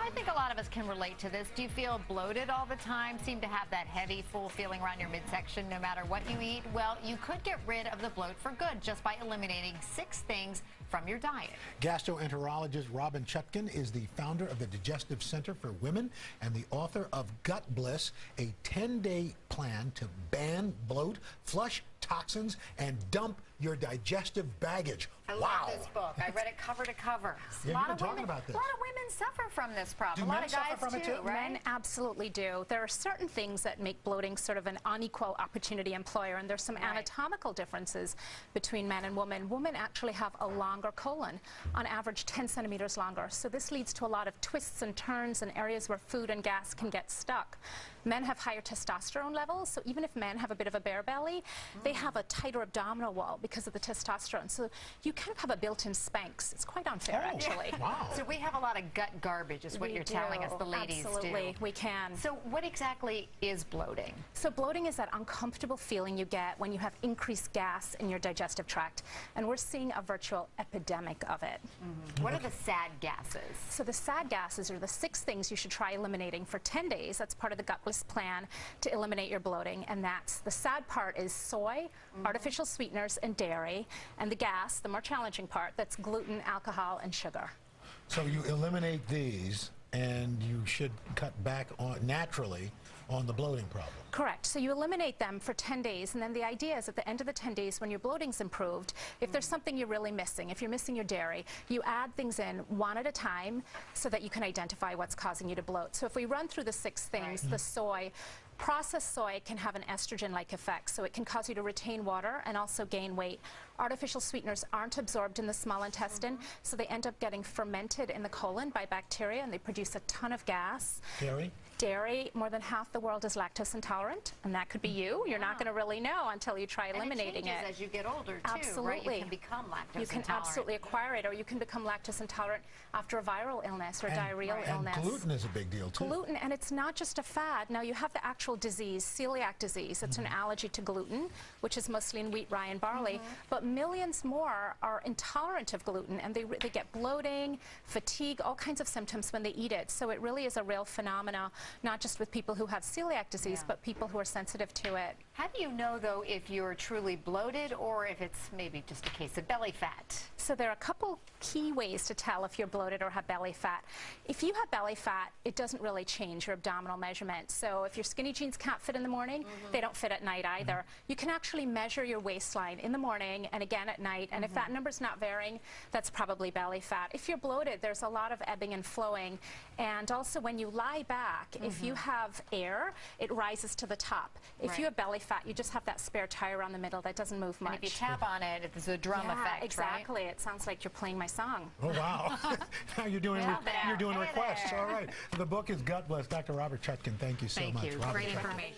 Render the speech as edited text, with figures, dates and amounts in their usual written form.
I think a lot of us can relate to this. Do you feel bloated all the time? Seem to have that heavy, full feeling around your midsection no matter what you eat? Well, you could get rid of the bloat for good just by eliminating 6 things from your diet. Gastroenterologist Robin Chutkan is the founder of the Digestive Center for Women and the author of Gut Bliss, a 10-day plan to ban bloat, flush toxins, and dump your digestive baggage. I love this book. I read it cover to cover. Yeah, you've been talking about this. A lot of women suffer from this problem. Do a lot men of guys suffer from it too? right? Men absolutely do. There are certain things that make bloating sort of an unequal opportunity employer, and there's some anatomical differences between men and women. Women actually have a longer colon, on average 10 centimeters longer. So this leads to a lot of twists and turns and areas where food and gas can get stuck. Men have higher testosterone levels, so even if men have a bit of a bare belly, they have a tighter abdominal wall because of the testosterone. So you kind of have a built-in Spanx. It's quite unfair, actually. Wow. So we have a lot of gut garbage is what you're telling us, the ladies Absolutely, do. we can. So what exactly is bloating? So bloating is that uncomfortable feeling you get when you have increased gas in your digestive tract, and we're seeing a virtual epidemic of it. What are the sad gases? So the sad gases are the 6 things you should try eliminating for 10 days. That's part of the Gut Bliss plan to eliminate your bloating, and that's the sad part is soy, artificial sweeteners, and dairy, and the gas, the more challenging part, that's gluten, alcohol, and sugar. So you eliminate these, and you should cut back on naturally on the bloating problem. Correct. So you eliminate them for 10 days, and then the idea is at the end of the 10 days when your bloating's improved, if there's something you're really missing, if you're missing your dairy, you add things in one at a time so that you can identify what's causing you to bloat. So if we run through the 6 things, the soy, processed soy can have an estrogen-like effect, so it can cause you to retain water and also gain weight. Artificial sweeteners aren't absorbed in the small intestine, so they end up getting fermented in the colon by bacteria, and they produce a ton of gas. Dairy? Dairy, more than half the world is lactose intolerant, and that could be you. You're not going to really know until you try eliminating it. As you get older, too, absolutely. right? You can become lactose You can intolerant. absolutely acquire it, or you can become lactose intolerant after a viral illness or diarrheal illness. And gluten is a big deal, too. Gluten, and it's not just a fad. Now, you have the actual disease, celiac disease. It's an allergy to gluten, which is mostly in wheat, rye, and barley. But millions more are intolerant of gluten, and they get bloating, fatigue, all kinds of symptoms when they eat it. So it really is a real phenomena, not just with people who have celiac disease, but people who are sensitive to it. How do you know, though, if you're truly bloated or if it's maybe just a case of belly fat? So there are a couple key ways to tell if you're bloated or have belly fat. If you have belly fat, it doesn't really change your abdominal measurement. So if your skinny jeans can't fit in the morning, they don't fit at night either. You can actually measure your waistline in the morning and again at night, and if that number's not varying, that's probably belly fat. If you're bloated, there's a lot of ebbing and flowing, and also when you lie back, if you have air, it rises to the top. If you have belly fat, you just have that spare tire around the middle that doesn't move much. And if you tap on it, it's a drum effect, exactly. Right? It sounds like you're playing my song. Oh, wow. Now you're doing, requests. All right. The book is Gut Bliss. Dr. Robert Chutkan, thank you so much. Thank you. Great information.